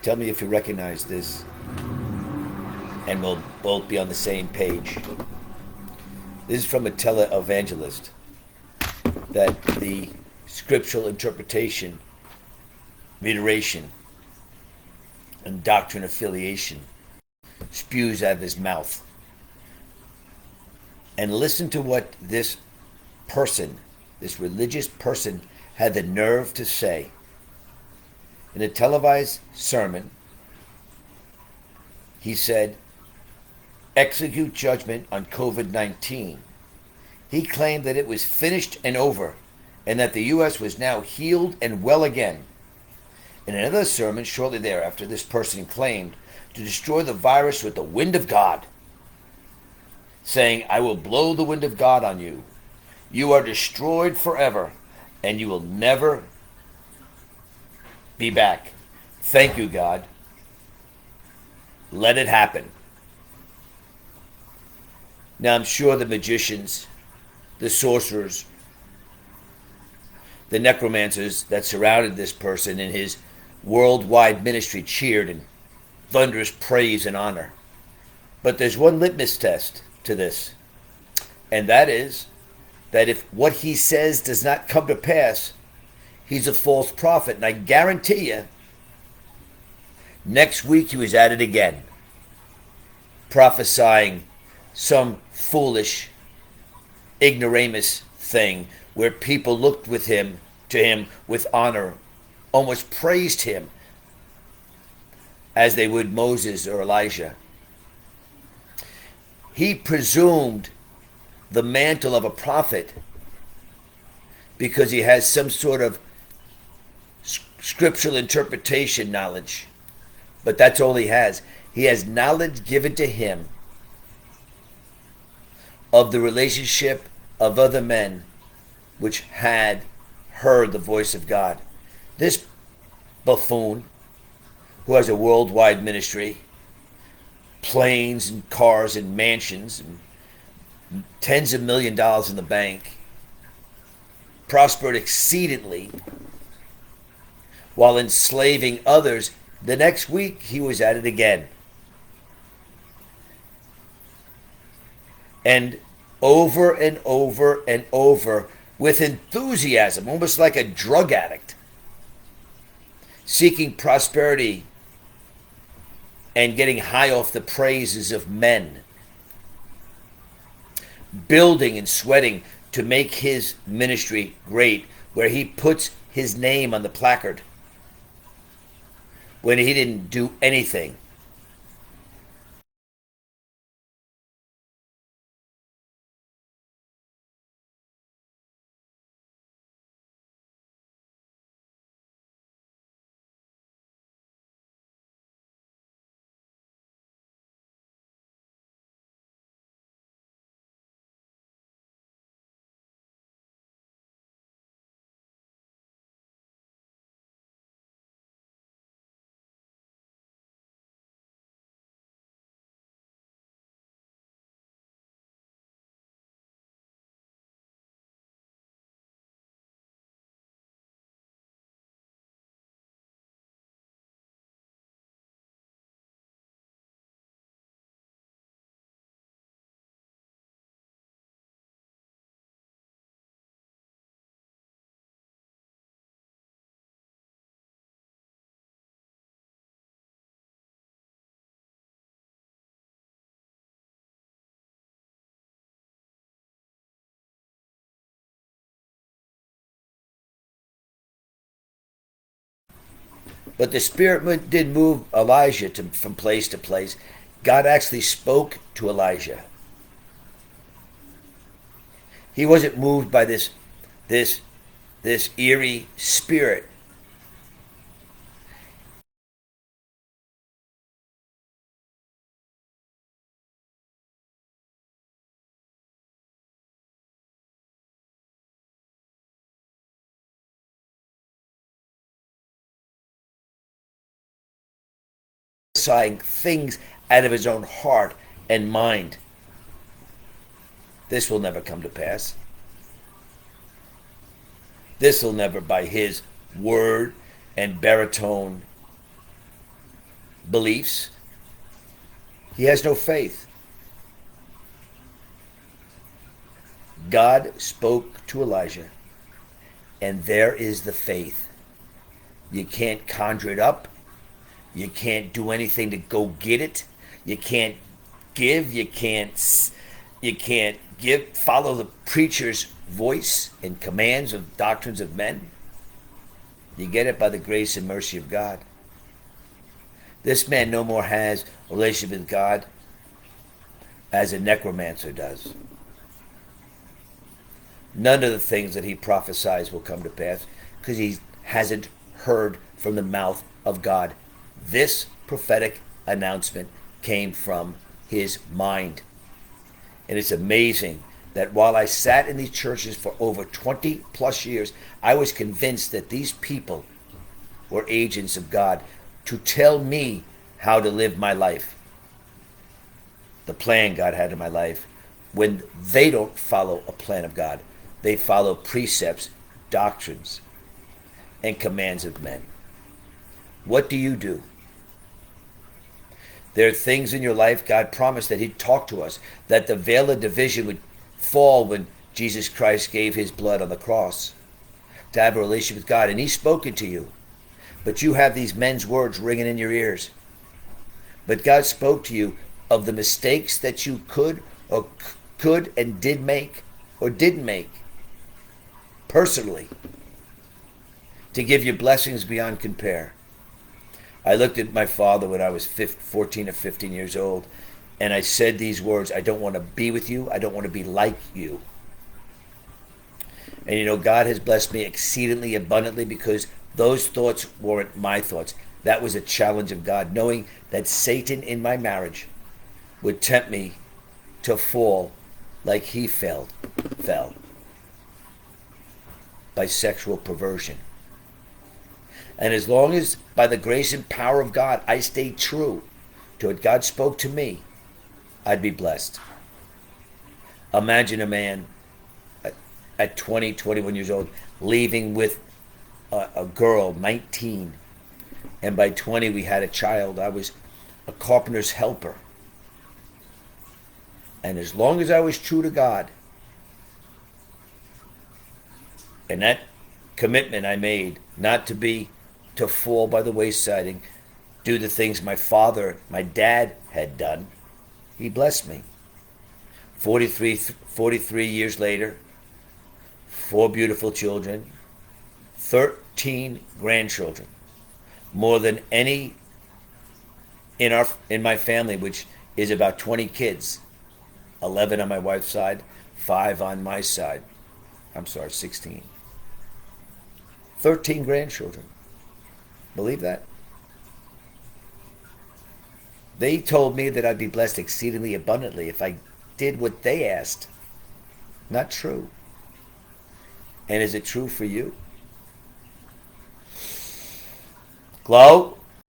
Tell me if you recognize this, and we'll both be on the same page. This is from a televangelist that the scriptural interpretation, reiteration, and doctrine affiliation spews out of his mouth. And listen to what this person, this religious person, had the nerve to say. In a televised sermon, he said, execute judgment on COVID 19. He claimed that it was finished and over, and that the U.S. was now healed and well again. In another sermon shortly thereafter, this person claimed to destroy the virus with the wind of God, saying, I will blow the wind of God on you. You are destroyed forever, and you will never be back. Thank you, God. Let it happen. Now, I'm sure the magicians, the sorcerers, the necromancers that surrounded this person in his worldwide ministry cheered in thunderous praise and honor. But there's one litmus test to this, and that is that if what he says does not come to pass, he's a false prophet. And I guarantee you, next week he was at it again, prophesying some foolish, ignoramus thing where people looked to him with honor, almost praised him as they would Moses or Elijah. He presumed the mantle of a prophet because he has some sort of scriptural interpretation knowledge. But that's all he has. He has knowledge given to him of the relationship of other men which had heard the voice of God. This buffoon, who has a worldwide ministry, planes and cars and mansions and tens of $millions in the bank, prospered exceedingly while enslaving others. The next week he was at it again. And over and over and over, with enthusiasm, almost like a drug addict, seeking prosperity and getting high off the praises of men, building and sweating to make his ministry great, where he puts his name on the placard when he didn't do anything. But the Spirit did move Elijah from place to place. God actually spoke to Elijah. He wasn't moved by this eerie spirit. Prophesying things out of his own heart and mind. This will never come to pass. This will never, by his word and baritone beliefs. He has no faith. God spoke to Elijah, and there is the faith. You can't conjure it up. You can't do anything to go get it. You can't give. You can't give. Follow the preacher's voice and commands of doctrines of men. You get it by the grace and mercy of God. This man no more has a relationship with God as a necromancer does. None of the things that he prophesies will come to pass because he hasn't heard from the mouth of God. This prophetic announcement came from his mind. And it's amazing that while I sat in these churches for over 20 plus years, I was convinced that these people were agents of God to tell me how to live my life, the plan God had in my life, when they don't follow a plan of God. They follow precepts, doctrines, and commands of men. What do you do? There are things in your life God promised that he'd talk to us, that the veil of division would fall when Jesus Christ gave his blood on the cross to have a relationship with God. And he's spoken to you. But you have these men's words ringing in your ears. But God spoke to you of the mistakes that you could and did make or didn't make personally to give you blessings beyond compare. I looked at my father when I was 14 or 15 years old, and I said these words: I don't want to be with you. I don't want to be like you. And you know, God has blessed me exceedingly abundantly because those thoughts weren't my thoughts. That was a challenge of God, knowing that Satan in my marriage would tempt me to fall like he fell by sexual perversion. And as long as, by the grace and power of God, I stayed true to what God spoke to me, I'd be blessed. Imagine a man at 20, 21 years old leaving with a girl, 19. And by 20, we had a child. I was a carpenter's helper. And as long as I was true to God, and that commitment I made not to fall by the wayside and do the things my dad had done, he blessed me. 43 years later, 4 beautiful children, 13 grandchildren, more than any in my family, which is about 20 kids, 11 on my wife's side, 5 on my side. 16. 13 grandchildren. Believe that? They told me that I'd be blessed exceedingly abundantly if I did what they asked. Not true. And is it true for you? Glow?